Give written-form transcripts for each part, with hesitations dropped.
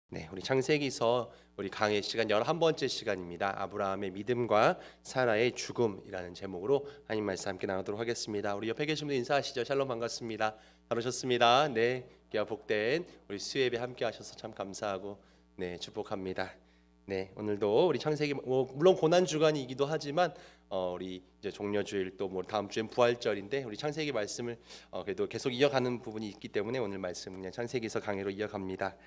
네, 우리 창세기서 우리 강의 시간 11번째 시간입니다. 아브라함의 믿음과 사라의 죽음이라는 제목으로 하나님 말씀 함께 나누도록 하겠습니다. 우리 옆에 계신 분 인사하시죠. 샬롬 반갑습니다. 잘 오셨습니다. 네, 귀하 복된 우리 수예배 함께 하셔서 참 감사하고 네, 축복합니다. 네, 오늘도 우리 창세기 물론 고난 주간이기도 하지만 우리 이제 종려주일 또 뭐 다음 주엔 부활절인데 우리 창세기 말씀을 그래도 계속 이어가는 부분이 있기 때문에 오늘 말씀 그냥 창세기서 강의로 이어갑니다.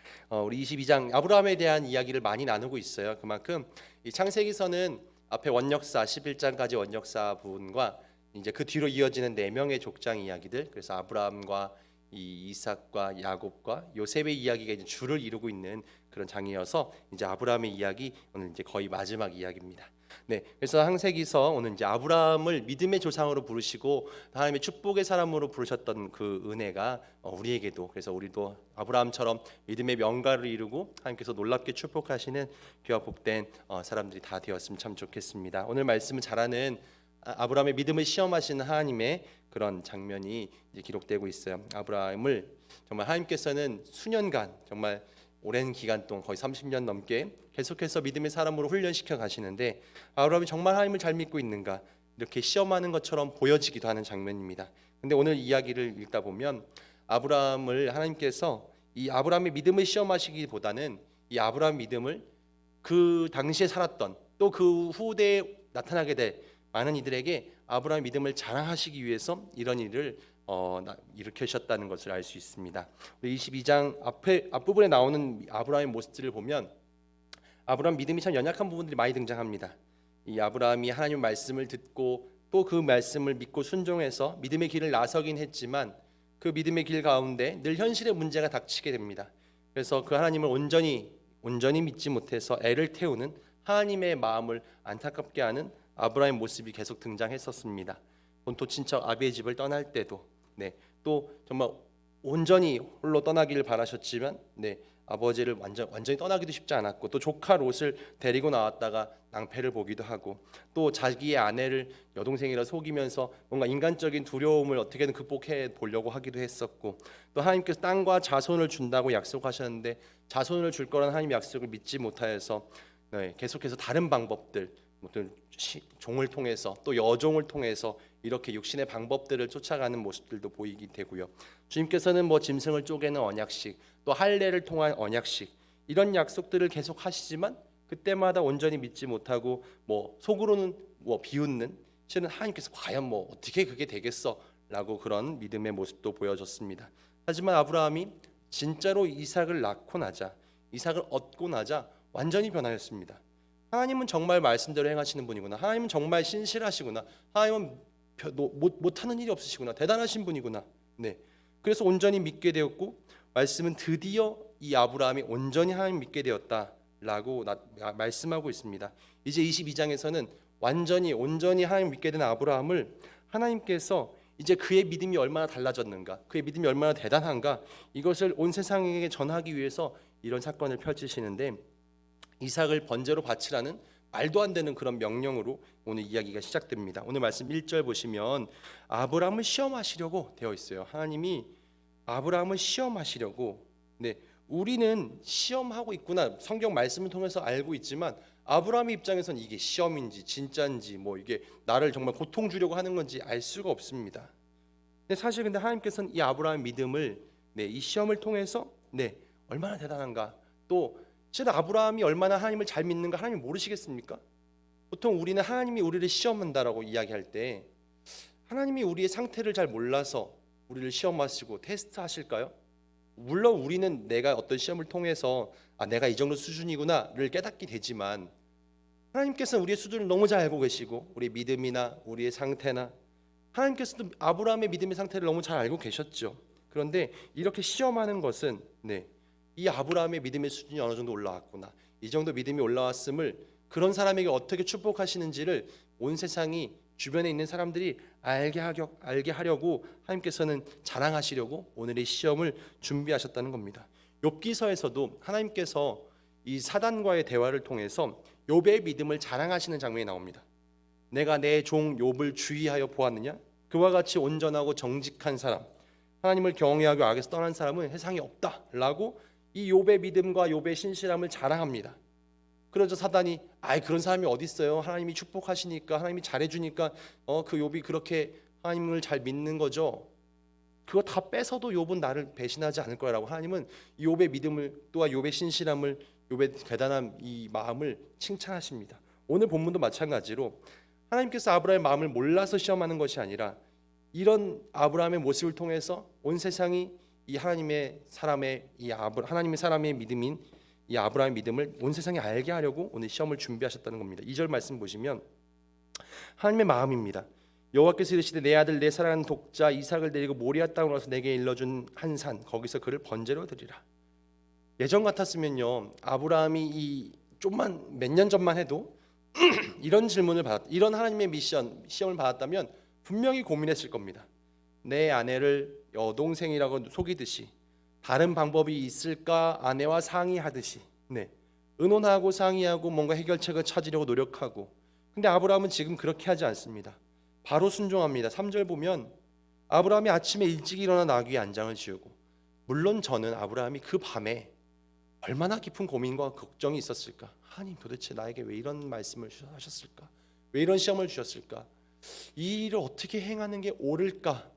우리 22장 아브라함에 대한 이야기를 많이 나누고 있어요. 그만큼 이 창세기서는 앞에 원역사 11장까지 원역사 부분과 이제 그 뒤로 이어지는 4명의 족장 이야기들, 그래서 아브라함과 이 이삭과 야곱과 요셉의 이야기가 이제 줄을 이루고 있는 그런 장이어서 이제 아브라함의 이야기 오늘 이제 거의 마지막 이야기입니다. 네, 그래서 창세기서 오늘 이제 아브라함을 믿음의 조상으로 부르시고 하나님의 축복의 사람으로 부르셨던 그 은혜가 우리에게도, 그래서 우리도 아브라함처럼 믿음의 명가를 이루고 하나님께서 놀랍게 축복하시는 귀와 복된 사람들이 다 되었으면 참 좋겠습니다. 오늘 말씀을 잘하는 아브라함의 믿음을 시험하시는 하나님의 그런 장면이 이제 기록되고 있어요. 아브라함을 정말 하나님께서는 수년간, 정말 오랜 기간 동안 거의 30년 넘게 계속해서 믿음의 사람으로 훈련시켜 가시는데 아브라함이 정말 하나님을 잘 믿고 있는가 이렇게 시험하는 것처럼 보여지기도 하는 장면입니다. 근데 오늘 이야기를 읽다 보면 아브라함을 하나님께서 이 아브라함의 믿음을 시험하시기보다는 이 아브라함 믿음을 그 당시에 살았던 또 그 후대에 나타나게 될 많은 이들에게 아브라함의 믿음을 자랑하시기 위해서 이런 일을 일으키셨다는 것을 알 수 있습니다. 22장 앞부분에 나오는 아브라함의 모습들을 보면 아브라함 믿음이 참 연약한 부분들이 많이 등장합니다. 이 아브라함이 하나님의 말씀을 듣고 또 그 말씀을 믿고 순종해서 믿음의 길을 나서긴 했지만 그 믿음의 길 가운데 늘 현실의 문제가 닥치게 됩니다. 그래서 그 하나님을 온전히 믿지 못해서 애를 태우는 하나님의 마음을 안타깝게 하는 아브라함의 모습이 계속 등장했었습니다. 본토 친척 아비의 집을 떠날 때도 또 정말 온전히 홀로 떠나기를 바라셨지만 아버지를 완전히 떠나기도 쉽지 않았고 또 조카 롯을 데리고 나왔다가 낭패를 보기도 하고 또 자기의 아내를 여동생이라 속이면서 뭔가 인간적인 두려움을 어떻게든 극복해 보려고 하기도 했었고 또 하나님께서 땅과 자손을 준다고 약속하셨는데 자손을 줄 거라는 하나님의 약속을 믿지 못하여서 계속해서 다른 방법들, 종을 통해서 또 여종을 통해서 이렇게 육신의 방법들을 쫓아가는 모습들도 보이게 되고요. 주님께서는 짐승을 쪼개는 언약식, 또 할례를 통한 언약식, 이런 약속들을 계속 하시지만 그때마다 온전히 믿지 못하고 속으로는 비웃는, 실은 하나님께서 과연 어떻게 그게 되겠어라고 그런 믿음의 모습도 보여줬습니다. 하지만 아브라함이 진짜로 이삭을 낳고 나자, 이삭을 얻고 나자 완전히 변하였습니다. 하나님은 정말 말씀대로 행하시는 분이구나. 하나님은 정말 신실하시구나. 하나님은 못하는 일이 없으시구나. 대단하신 분이구나. 그래서 온전히 믿게 되었고 말씀은 드디어 이 아브라함이 온전히 하나님 믿게 되었다라고 말씀하고 있습니다. 이제 22장에서는 온전히 하나님 믿게 된 아브라함을 하나님께서 이제 그의 믿음이 얼마나 달라졌는가, 그의 믿음이 얼마나 대단한가, 이것을 온 세상에게 전하기 위해서 이런 사건을 펼치시는데 이삭을 번제로 바치라는 말도 안 되는 그런 명령으로 오늘 이야기가 시작됩니다. 오늘 말씀 1절 보시면 아브라함을 시험하시려고 되어 있어요. 하나님이 아브라함을 시험하시려고. 우리는 시험하고 있구나, 성경 말씀을 통해서 알고 있지만 아브라함의 입장에서는 이게 시험인지 진짜인지 이게 나를 정말 고통 주려고 하는 건지 알 수가 없습니다. 사실 근데 하나님께서는 이 아브라함의 믿음을 이 시험을 통해서 얼마나 대단한가, 또 실은 아브라함이 얼마나 하나님을 잘 믿는가 하나님이 모르시겠습니까? 보통 우리는 하나님이 우리를 시험한다라고 이야기할 때 하나님이 우리의 상태를 잘 몰라서 우리를 시험하시고 테스트하실까요? 물론 우리는 내가 어떤 시험을 통해서 내가 이 정도 수준이구나를 깨닫게 되지만 하나님께서는 우리의 수준을 너무 잘 알고 계시고 우리의 믿음이나 우리의 상태나 하나님께서도 아브라함의 믿음의 상태를 너무 잘 알고 계셨죠. 그런데 이렇게 시험하는 것은 이 아브라함의 믿음의 수준이 어느 정도 올라왔구나, 이 정도 믿음이 올라왔음을 그런 사람에게 어떻게 축복하시는지를 온 세상이 주변에 있는 사람들이 알게 하려고 하나님께서는 자랑하시려고 오늘의 시험을 준비하셨다는 겁니다. 욥기서에서도 하나님께서 이 사단과의 대화를 통해서 욥의 믿음을 자랑하시는 장면이 나옵니다. 내가 내 종 욥을 주의하여 보았느냐? 그와 같이 온전하고 정직한 사람, 하나님을 경외하고 악에서 떠난 사람은 세상에 없다라고 이 욥의 믿음과 욥의 신실함을 자랑합니다. 그러자 사단이 그런 사람이 어디 있어요? 하나님이 축복하시니까 하나님이 잘해주니까 그 욥이 그렇게 하나님을 잘 믿는 거죠. 그거 다 뺏어도 욥은 나를 배신하지 않을 거라고 하나님은 욥의 믿음을 또한 욥의 신실함을 욥의 대단한 이 마음을 칭찬하십니다. 오늘 본문도 마찬가지로 하나님께서 아브라함의 마음을 몰라서 시험하는 것이 아니라 이런 아브라함의 모습을 통해서 온 세상이 이 하나님의 사람의 믿음인 이 아브라함의 믿음을 온 세상에 알게 하려고 오늘 시험을 준비하셨다는 겁니다. 2절 말씀 보시면 하나님의 마음입니다. 여호와께서 이르시되 내 아들 내 사랑하는 독자 이삭을 데리고 모리아 땅으로 와서 내게 일러준 한 산 거기서 그를 번제로 드리라. 예전 같았으면요 아브라함이 이 좀만 몇 년 전만 해도 이런 질문을 이런 하나님의 시험을 받았다면 분명히 고민했을 겁니다. 내 아내를 여동생이라고 속이듯이 다른 방법이 있을까 아내와 상의하듯이 의논하고 상의하고 뭔가 해결책을 찾으려고 노력하고, 근데 아브라함은 지금 그렇게 하지 않습니다. 바로 순종합니다. 3절 보면 아브라함이 아침에 일찍 일어나 나귀의 안장을 지우고, 물론 저는 아브라함이 그 밤에 얼마나 깊은 고민과 걱정이 있었을까. 하나님 도대체 나에게 왜 이런 말씀을 하셨을까? 왜 이런 시험을 주셨을까? 이 일을 어떻게 행하는 게 옳을까?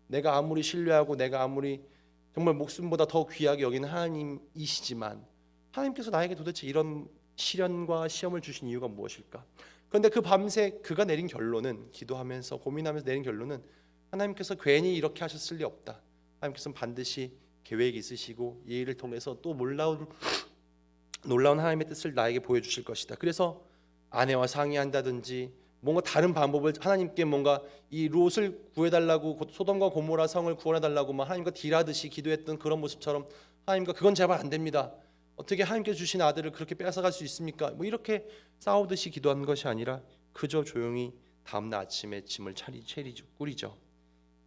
내가 아무리 신뢰하고 내가 아무리 정말 목숨보다 더 귀하게 여기는 하나님이시지만 하나님께서 나에게 도대체 이런 시련과 시험을 주신 이유가 무엇일까? 그런데 그 밤새 그가 내린 결론은, 기도하면서 고민하면서 내린 결론은 하나님께서 괜히 이렇게 하셨을 리 없다. 하나님께서는 반드시 계획이 있으시고 이 일을 통해서 또 놀라운 하나님의 뜻을 나에게 보여주실 것이다. 그래서 아내와 상의한다든지 뭔가 다른 방법을 하나님께 뭔가 이 롯을 구해달라고, 소돔과 고모라 성을 구원해달라고 막 하나님과 딜하듯이 기도했던 그런 모습처럼 하나님과 그건 제발 안 됩니다. 어떻게 하나님께서 주신 아들을 그렇게 뺏어갈 수 있습니까? 뭐 이렇게 싸우듯이 기도한 것이 아니라 그저 조용히 다음날 아침에 짐을 꾸리죠.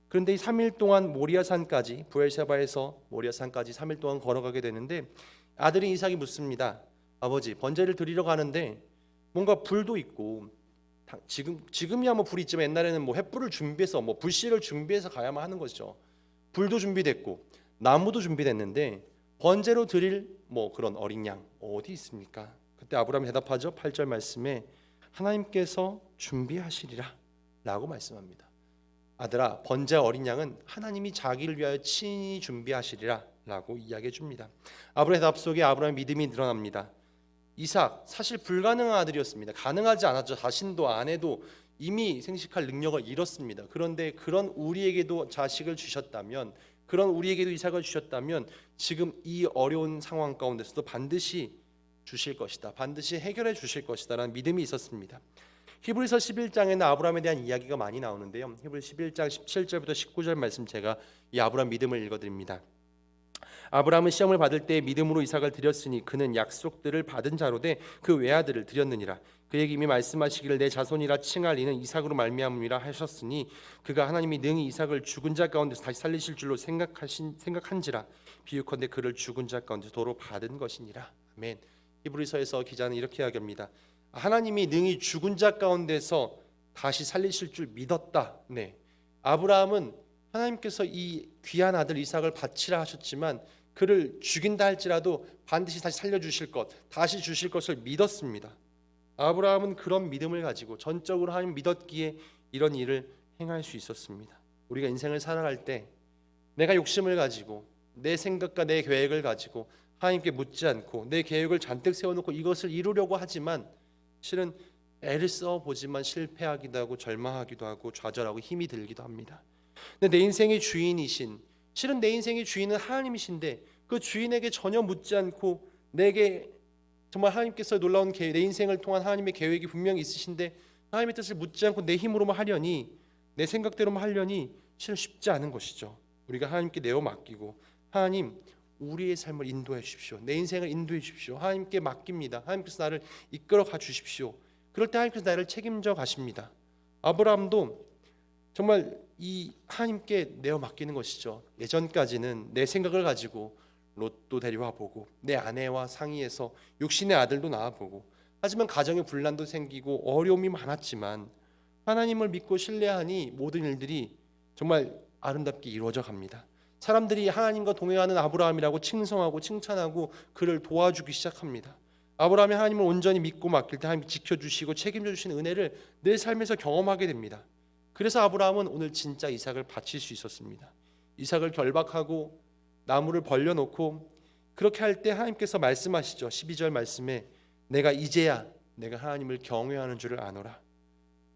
그런데 이 3일 동안 모리아산까지, 부엘세바에서 모리아산까지 3일 동안 걸어가게 되는데 아들인 이삭이 묻습니다. 아버지, 번제를 드리러 가는데 뭔가 불도 있고, 지금이야 뭐 불이 있지만 옛날에는 뭐 횃불을 준비해서 뭐 불씨를 준비해서 가야만 하는 것이죠. 불도 준비됐고 나무도 준비됐는데 번제로 드릴 뭐 그런 어린 양 어디 있습니까? 그때 아브라함이 대답하죠. 8절 말씀에 하나님께서 준비하시리라 라고 말씀합니다. 아들아, 번제 어린 양은 하나님이 자기를 위하여 친히 준비하시리라 라고 이야기해 줍니다. 아브라함의 대답 속에 아브라함의 믿음이 드러납니다. 이삭, 사실 불가능한 아들이었습니다. 가능하지 않았죠. 자신도 아내도 이미 생식할 능력을 잃었습니다. 그런데 그런 우리에게도 자식을 주셨다면, 그런 우리에게도 이삭을 주셨다면 지금 이 어려운 상황 가운데서도 반드시 주실 것이다, 반드시 해결해 주실 것이다 라는 믿음이 있었습니다. 히브리서 11장에는 아브라함에 대한 이야기가 많이 나오는데요, 히브리 11장 17절부터 19절 말씀 제가 이 아브라함 믿음을 읽어드립니다. 아브라함은 시험을 받을 때 믿음으로 이삭을 드렸으니 그는 약속들을 받은 자로 돼 그 외아들을 드렸느니라. 그에게 이미 말씀하시기를 내 자손이라 칭할 이는 이삭으로 말미암음이라 하셨으니 그가 하나님이 능히 이삭을 죽은 자 가운데서 다시 살리실 줄로 생각한지라. 비유컨대 그를 죽은 자 가운데서 도로 받은 것이니라. 아멘. 히브리서에서 기자는 이렇게 이야기합니다. 하나님이 능히 죽은 자 가운데서 다시 살리실 줄 믿었다. 아브라함은 하나님께서 이 귀한 아들 이삭을 바치라 하셨지만 그를 죽인다 할지라도 반드시 다시 살려주실 것, 다시 주실 것을 믿었습니다. 아브라함은 그런 믿음을 가지고 전적으로 하나님 믿었기에 이런 일을 행할 수 있었습니다. 우리가 인생을 살아갈 때 내가 욕심을 가지고 내 생각과 내 계획을 가지고 하나님께 묻지 않고 내 계획을 잔뜩 세워놓고 이것을 이루려고 하지만 실은 애를 써보지만 실패하기도 하고 절망하기도 하고 좌절하고 힘이 들기도 합니다. 근데 내 인생의 주인이신, 실은 내 인생의 주인은 하나님이신데 그 주인에게 전혀 묻지 않고 내게 정말 하나님께서 놀라운 내 인생을 통한 하나님의 계획이 분명히 있으신데 하나님의 뜻을 묻지 않고 내 힘으로만 하려니, 내 생각대로만 하려니 실은 쉽지 않은 것이죠. 우리가 하나님께 내어 맡기고 하나님 우리의 삶을 인도해 주십시오, 내 인생을 인도해 주십시오, 하나님께 맡깁니다, 하나님께서 나를 이끌어 가 주십시오. 그럴 때 하나님께서 나를 책임져 가십니다. 아브라함도 정말 이 하나님께 내어 맡기는 것이죠. 예전까지는 내 생각을 가지고 롯도 데려와 보고 내 아내와 상의해서 육신의 아들도 낳아 보고, 하지만 가정에 분란도 생기고 어려움이 많았지만 하나님을 믿고 신뢰하니 모든 일들이 정말 아름답게 이루어져 갑니다. 사람들이 하나님과 동행하는 아브라함이라고 칭송하고 칭찬하고 그를 도와주기 시작합니다. 아브라함이 하나님을 온전히 믿고 맡길 때 하나님이 지켜주시고 책임져 주시는 은혜를 내 삶에서 경험하게 됩니다. 그래서 아브라함은 오늘 진짜 이삭을 바칠 수 있었습니다. 이삭을 결박하고 나무를 벌려놓고 그렇게 할 때 하나님께서 말씀하시죠. 12절 말씀에 내가 이제야 내가 하나님을 경외하는 줄을 아노라.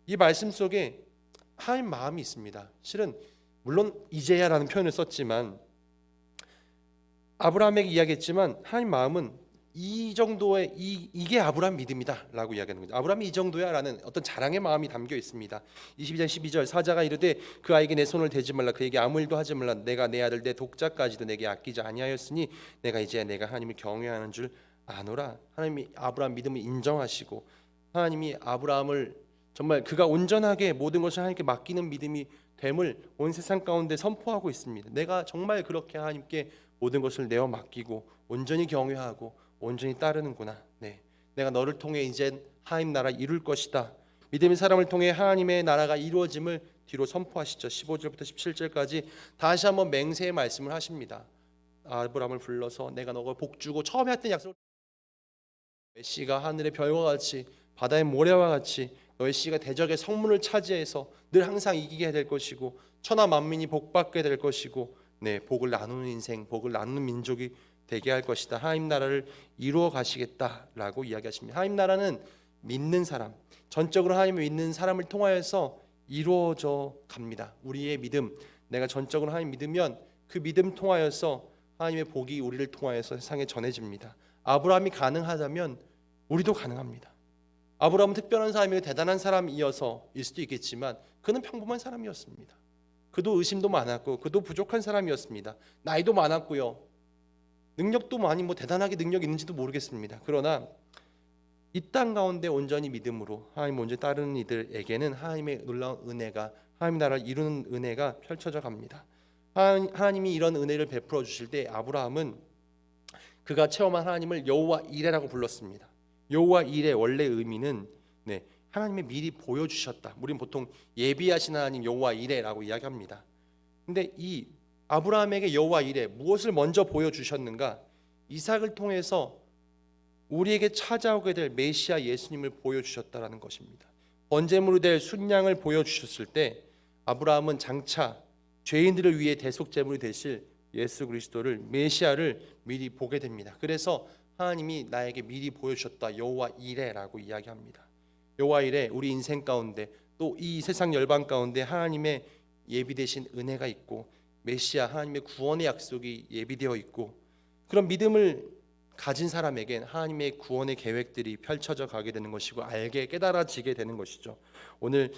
이 말씀 속에 하나님 마음이 있습니다. 실은 물론 이제야라는 표현을 썼지만 아브라함에게 이야기했지만 하나님 마음은 이 정도의 이게 아브라함 믿음이다라고 이야기하는 거죠. 아브라함이 이 정도야라는 어떤 자랑의 마음이 담겨 있습니다. 22장 12절 사자가 이르되 그 아이에게 내 손을 대지 말라 그에게 아무 일도 하지 말라 내가 내 아들 내 독자까지도 내게 아끼지 아니하였으니 내가 이제 내가 하나님을 경외하는 줄 아노라. 하나님이 아브라함 믿음을 인정하시고 하나님이 아브라함을 정말 그가 온전하게 모든 것을 하나님께 맡기는 믿음이 됨을 온 세상 가운데 선포하고 있습니다. 내가 정말 그렇게 하나님께 모든 것을 내어 맡기고 온전히 경외하고 온전히 따르는구나. 네, 내가 너를 통해 이제 하나님 나라 이룰 것이다. 믿음의 사람을 통해 하나님의 나라가 이루어짐을 뒤로 선포하시죠. 15절부터 17절까지 다시 한번 맹세의 말씀을 하십니다. 아브라함을 불러서 내가 너를 복주고 처음에 했던 약속을 메시가 하늘의 별과 같이 바다의 모래와 같이 너의 씨가 대적의 성문을 차지해서 늘 항상 이기게 될 것이고 천하 만민이 복받게 될 것이고 네, 복을 나누는 인생, 복을 나누는 민족이 되게 할 것이다. 하나님 나라를 이루어 가시겠다라고 이야기하십니다. 하나님 나라는 믿는 사람, 전적으로 하나님을 믿는 사람을 통하여서 이루어져 갑니다. 우리의 믿음, 내가 전적으로 하나님 믿으면 그 믿음 통하여서 하나님의 복이 우리를 통하여서 세상에 전해집니다. 아브라함이 가능하다면 우리도 가능합니다. 아브라함은 특별한 사람이고 대단한 사람이어서일 수도 있겠지만 그는 평범한 사람이었습니다. 그도 의심도 많았고 그도 부족한 사람이었습니다. 나이도 많았고요. 능력도 많이 대단하게 능력 있는지도 모르겠습니다. 그러나 이 땅 가운데 온전히 믿음으로 하나님 온전히 따르는 이들에게는 하나님의 놀라운 은혜가 하나님 나라를 이루는 은혜가 펼쳐져 갑니다. 하나님이 이런 은혜를 베풀어 주실 때 아브라함은 그가 체험한 하나님을 여호와 이레라고 불렀습니다. 여호와 이레 원래 의미는 하나님이 미리 보여주셨다. 우리는 보통 예비하신 하나님 여호와 이레라고 이야기합니다. 근데 이 아브라함에게 여호와 이레 무엇을 먼저 보여주셨는가? 이삭을 통해서 우리에게 찾아오게 될 메시아 예수님을 보여주셨다라는 것입니다. 번제물이 될 순양을 보여주셨을 때 아브라함은 장차 죄인들을 위해 대속제물이 되실 예수 그리스도를 메시아를 미리 보게 됩니다. 그래서 하나님이 나에게 미리 보여주셨다 여호와 이레라고 이야기합니다. 여호와 이레 우리 인생 가운데 또 이 세상 열방 가운데 하나님의 예비되신 은혜가 있고 메시아 하나님의 구원의 약속이 예비되어 있고 그런 믿음을 가진 사람에겐 하나님의 구원의 계획들이 펼쳐져 가게 되는 것이고 알게 깨달아지게 되는 것이죠. 오늘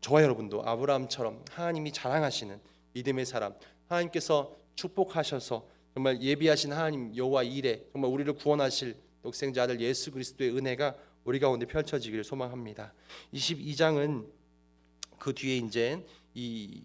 저와 여러분도 아브라함처럼 하나님이 자랑하시는 믿음의 사람 하나님께서 축복하셔서 정말 예비하신 하나님 여호와 이레 정말 우리를 구원하실 독생자 아들 예수 그리스도의 은혜가 우리 가운데 펼쳐지기를 소망합니다. 22장은 그 뒤에 이제 이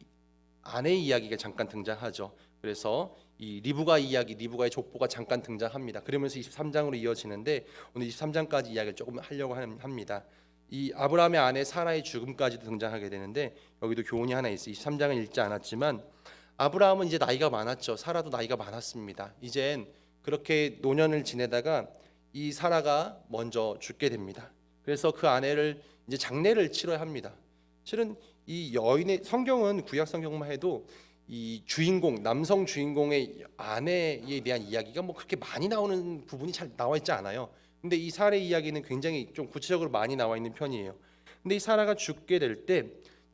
아내의 이야기가 잠깐 등장하죠. 그래서 이 리브가 이야기, 리브가의 족보가 잠깐 등장합니다. 그러면서 23장으로 이어지는데 오늘 23장까지 이야기를 조금 하려고 합니다. 이 아브라함의 아내 사라의 죽음까지도 등장하게 되는데 여기도 교훈이 하나 있어요. 23장은 읽지 않았지만 아브라함은 이제 나이가 많았죠. 사라도 나이가 많았습니다. 이젠 그렇게 노년을 지내다가 이 사라가 먼저 죽게 됩니다. 그래서 그 아내를 이제 장례를 치러야 합니다. 실은 이 여인의 성경은 구약 성경만 해도 이 주인공 남성 주인공의 아내에 대한 이야기가 그렇게 많이 나오는 부분이 잘 나와 있지 않아요. 근데 이 사라의 이야기는 굉장히 좀 구체적으로 많이 나와 있는 편이에요. 근데 이 사라가 죽게 될 때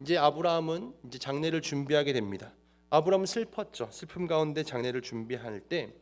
이제 아브라함은 이제 장례를 준비하게 됩니다. 아브라함은 슬펐죠. 슬픔 가운데 장례를 준비할 때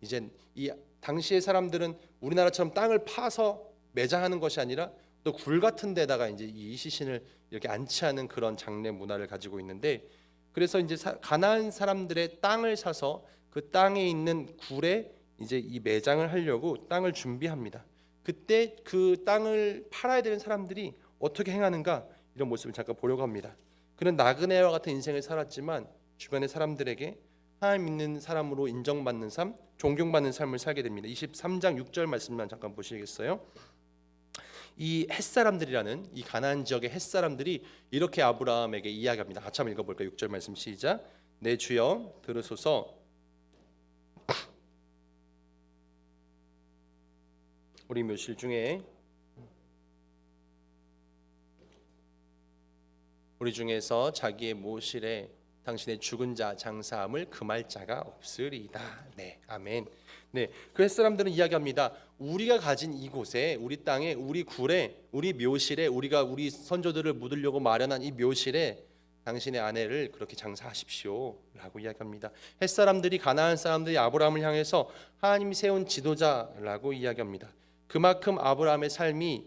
이제 이 당시의 사람들은 우리나라처럼 땅을 파서 매장하는 것이 아니라 또 굴 같은 데다가 이제 이 시신을 이렇게 안치하는 그런 장례 문화를 가지고 있는데 그래서 이제 가나안 사람들의 땅을 사서 그 땅에 있는 굴에 이제 이 매장을 하려고 땅을 준비합니다. 그때 그 땅을 팔아야 되는 사람들이 어떻게 행하는가 이런 모습을 잠깐 보려고 합니다. 그는 나그네와 같은 인생을 살았지만 주변의 사람들에게 하나님 믿는 사람으로 인정받는 삶, 존경받는 삶을 살게 됩니다. 23장 6절 말씀만 잠깐 보시겠어요? 이 햇사람들이라는 이 가나안 지역의 햇사람들이 이렇게 아브라함에게 이야기합니다. 같이 한번 읽어볼까요? 6절 말씀 시작. 내 주여 들으소서 우리 묘실 중에 우리 중에서 자기의 묘실에 당신의 죽은 자 장사함을 금할 자가 없으리이다. 네, 아멘. 네, 그 햇사람들은 이야기합니다. 우리가 가진 이곳에, 우리 땅에, 우리 굴에, 우리 묘실에, 우리가 우리 선조들을 묻으려고 마련한 이 묘실에 당신의 아내를 그렇게 장사하십시오라고 이야기합니다. 햇사람들이 가나안 사람들이 아브라함을 향해서 하나님이 세운 지도자라고 이야기합니다. 그만큼 아브라함의 삶이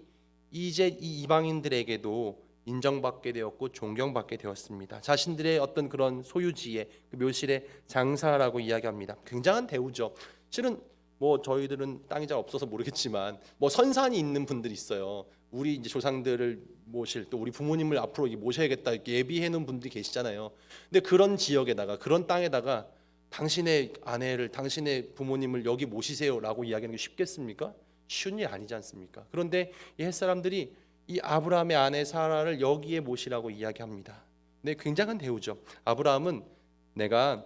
이제 이 이방인들에게도 인정받게 되었고 존경받게 되었습니다. 자신들의 어떤 그런 소유지에 그 묘실의 장사라고 이야기합니다. 굉장한 대우죠. 실은 뭐 저희들은 땅이 잘 없어서 모르겠지만 뭐 선산이 있는 분들이 있어요. 우리 이제 조상들을 모실 또 우리 부모님을 앞으로 모셔야겠다 이렇게 예비해 놓은 분들이 계시잖아요. 근데 그런 지역에다가 그런 땅에다가 당신의 아내를 당신의 부모님을 여기 모시세요라고 이야기하는 게 쉽겠습니까? 쉬운 일 아니지 않습니까? 그런데 이 햇사람들이 이 아브라함의 아내 사라를 여기에 모시라고 이야기합니다. 네, 굉장한 대우죠. 아브라함은 내가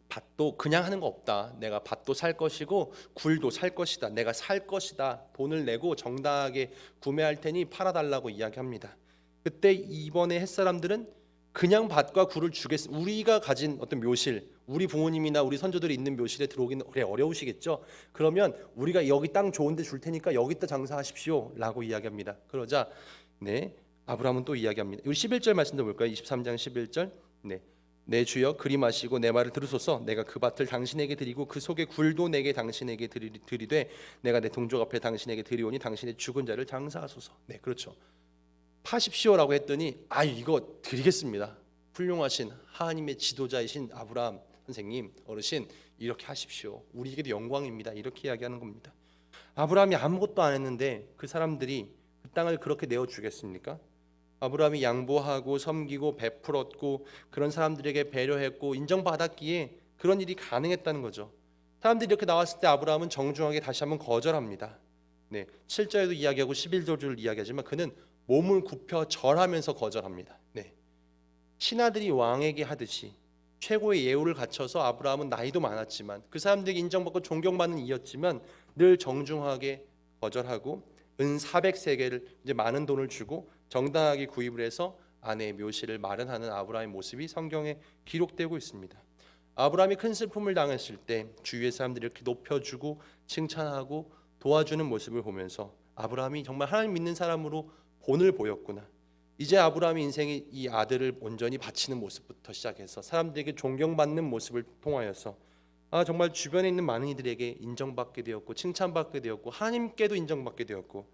밭도 그냥 하는 거 없다. 내가 밭도 살 것이고 굴도 살 것이다. 내가 살 것이다. 돈을 내고 정당하게 구매할 테니 팔아달라고 이야기합니다. 그때 이번에 햇사람들은 그냥 밭과 굴을 주겠습니다. 우리가 가진 어떤 묘실, 우리 부모님이나 우리 선조들이 있는 묘실에 들어오기는 그래 어려우시겠죠. 그러면 우리가 여기 땅 좋은데 줄 테니까 여기다 장사하십시오라고 이야기합니다. 그러자 네 아브라함은 또 이야기합니다. 우리 11절 말씀도 볼까요? 23장 11절. 네. 내 주여 그리 마시고 내 말을 들으소서. 내가 그 밭을 당신에게 드리고 그 속에 굴도 내게 당신에게 드리되 내가 내 동족 앞에 당신에게 드리오니 당신의 죽은 자를 장사하소서. 네, 그렇죠. 파십시오라고 했더니 이거 드리겠습니다. 훌륭하신 하나님의 지도자이신 아브라함 선생님 어르신 이렇게 하십시오. 우리에게도 영광입니다. 이렇게 이야기하는 겁니다. 아브라함이 아무것도 안 했는데 그 사람들이 그 땅을 그렇게 내어주겠습니까? 아브라함이 양보하고 섬기고 베풀었고 그런 사람들에게 배려했고 인정받았기에 그런 일이 가능했다는 거죠. 사람들이 이렇게 나왔을 때 아브라함은 정중하게 다시 한번 거절합니다. 네, 7절에도 이야기하고 11절을 이야기하지만 그는 몸을 굽혀 절하면서 거절합니다. 네, 신하들이 왕에게 하듯이 최고의 예우를 갖춰서 아브라함은 나이도 많았지만 그 사람들에게 인정받고 존경받는 이였지만 늘 정중하게 거절하고 은 400세겔을 이제 많은 돈을 주고 정당하게 구입을 해서 아내의 묘실을 마련하는 아브라함의 모습이 성경에 기록되고 있습니다. 아브라함이 큰 슬픔을 당했을 때 주위의 사람들이 이렇게 높여주고 칭찬하고 도와주는 모습을 보면서 아브라함이 정말 하나님 믿는 사람으로 본을 보였구나. 이제 아브라함의 인생이 이 아들을 온전히 바치는 모습부터 시작해서 사람들에게 존경받는 모습을 통하여서 정말 주변에 있는 많은 이들에게 인정받게 되었고 칭찬받게 되었고 하나님께도 인정받게 되었고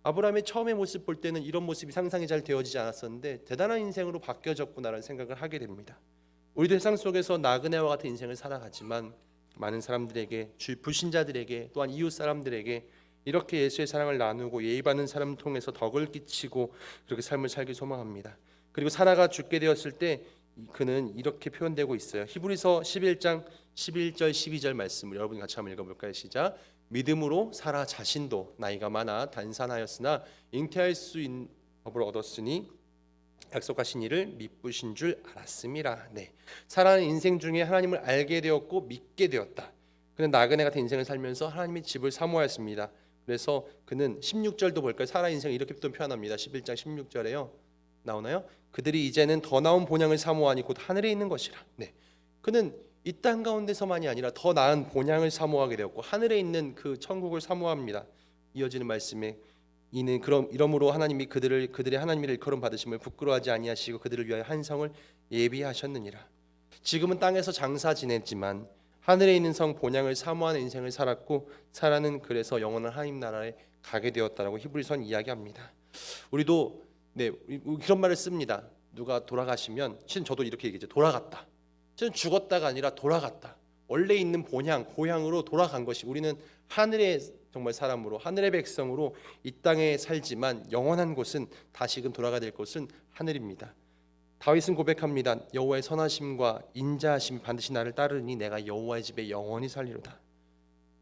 아브라함의 처음의 모습 볼 때는 이런 모습이 상상이 잘 되어지지 않았었는데 대단한 인생으로 바뀌어졌구나라는 생각을 하게 됩니다. 우리도 세상 속에서 나그네와 같은 인생을 살아가지만 많은 사람들에게 불신자들에게 또한 이웃 사람들에게 이렇게 예수의 사랑을 나누고 예의받는 사람을 통해서 덕을 끼치고 그렇게 삶을 살길 소망합니다. 그리고 사라가 죽게 되었을 때 그는 이렇게 표현되고 있어요. 히브리서 11장 11절 12절 말씀을 여러분이 같이 한번 읽어볼까요? 시작. 믿음으로 사라 자신도 나이가 많아 단산하였으나 잉태할 수 있는 법을 얻었으니 약속하신 이를 미쁘신 줄 알았음이라. 네, 사라는 인생 중에 하나님을 알게 되었고 믿게 되었다. 그는 나그네 같은 인생을 살면서 하나님의 집을 사모하였습니다. 그래서 그는 16절도 볼까요? 사라 인생을 이렇게 또 표현합니다. 11장 16절에요. 나오나요? 그들이 이제는 더 나은 본향을 사모하니 곧 하늘에 있는 것이라. 네, 그는 이 땅 가운데서만이 아니라 더 나은 본향을 사모하게 되었고 하늘에 있는 그 천국을 사모합니다. 이어지는 말씀에 이는 이러므로 하나님이 그들의 하나님의 일컬음 받으심을 부끄러워하지 아니하시고 그들을 위하여 한 성을 예비하셨느니라. 지금은 땅에서 장사 지냈지만 하늘에 있는 성 본향을 사모하는 인생을 살았고 사라는 그래서 영원한 하나님 나라에 가게 되었다라고 히브리서는 이야기합니다. 우리도 그런 말을 씁니다. 누가 돌아가시면 실은 저도 이렇게 얘기했죠. 돌아갔다. 실은 죽었다가 아니라 돌아갔다. 원래 있는 본향, 고향으로 돌아간 것이 우리는 하늘의 정말 사람으로 하늘의 백성으로 이 땅에 살지만 영원한 곳은 다시금 돌아가야 될 곳은 하늘입니다. 다윗은 고백합니다. 여호와의 선하심과 인자하심 반드시 나를 따르니 내가 여호와의 집에 영원히 살리로다.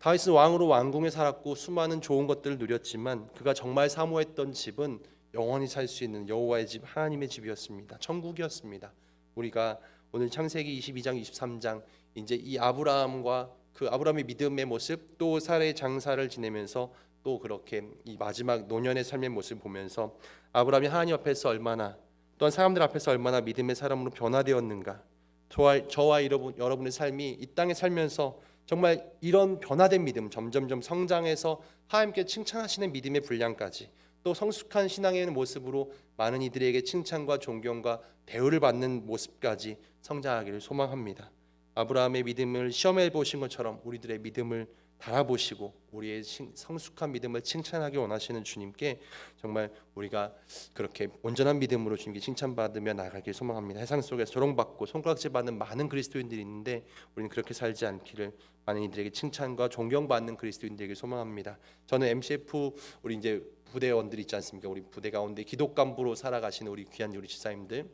다윗은 왕으로 왕궁에 살았고 수많은 좋은 것들을 누렸지만 그가 정말 사모했던 집은 영원히 살 수 있는 여호와의 집, 하나님의 집이었습니다. 천국이었습니다. 우리가 오늘 창세기 22장 23장 이제 이 아브라함과 그 아브라함의 믿음의 모습 또 사라의 장사를 지내면서 또 그렇게 이 마지막 노년의 삶의 모습을 보면서 아브라함이 하나님 앞에서 얼마나 또한 사람들 앞에서 얼마나 믿음의 사람으로 변화되었는가. 저와 여러분의 삶이 이 땅에 살면서 정말 이런 변화된 믿음, 점점점 성장해서 하나님께 칭찬하시는 믿음의 분량까지, 또 성숙한 신앙의 모습으로 많은 이들에게 칭찬과 존경과 대우를 받는 모습까지 성장하기를 소망합니다. 아브라함의 믿음을 시험해 보신 것처럼 우리들의 믿음을 달아보시고 우리의 성숙한 믿음을 칭찬하기 원하시는 주님께 정말 우리가 그렇게 온전한 믿음으로 주님께 칭찬받으며 나아가길 소망합니다. 세상 속에서 조롱받고 손가락질 받는 많은 그리스도인들이 있는데 우리는 그렇게 살지 않기를, 많은 이들에게 칭찬과 존경받는 그리스도인들에게 소망합니다. 저는 MCF 우리 이제 부대원들 있지 않습니까? 우리 부대 가운데 기독 간부로 살아가시는 우리 귀한 우리 지사님들,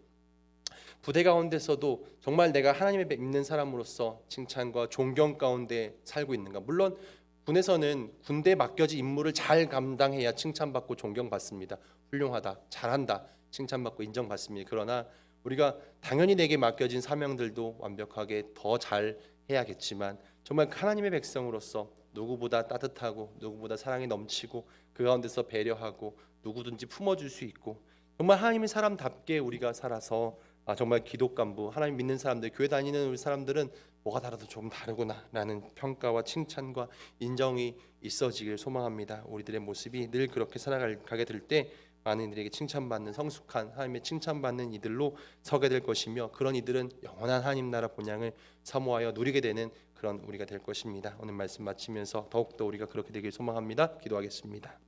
부대 가운데서도 정말 내가 하나님의 믿는 사람으로서 칭찬과 존경 가운데 살고 있는가? 물론 군에서는 군대에 맡겨진 임무를 잘 감당해야 칭찬받고 존경받습니다. 훌륭하다, 잘한다, 칭찬받고 인정받습니다. 그러나 우리가 당연히 내게 맡겨진 사명들도 완벽하게 더 잘 해야겠지만 정말 하나님의 백성으로서 누구보다 따뜻하고 누구보다 사랑이 넘치고 그 가운데서 배려하고 누구든지 품어줄 수 있고 정말 하나님의 사람답게 우리가 살아서 정말 기독 간부, 하나님 믿는 사람들, 교회 다니는 우리 사람들은 뭐가 달라도 조금 다르구나라는 평가와 칭찬과 인정이 있어지길 소망합니다. 우리들의 모습이 늘 그렇게 살아가게 될 때 많은 이들에게 칭찬받는 성숙한 하나님의 칭찬받는 이들로 서게 될 것이며, 그런 이들은 영원한 하나님 나라 본향을 사모하여 누리게 되는 그런 우리가 될 것입니다. 오늘 말씀 마치면서 더욱더 우리가 그렇게 되길 소망합니다. 기도하겠습니다.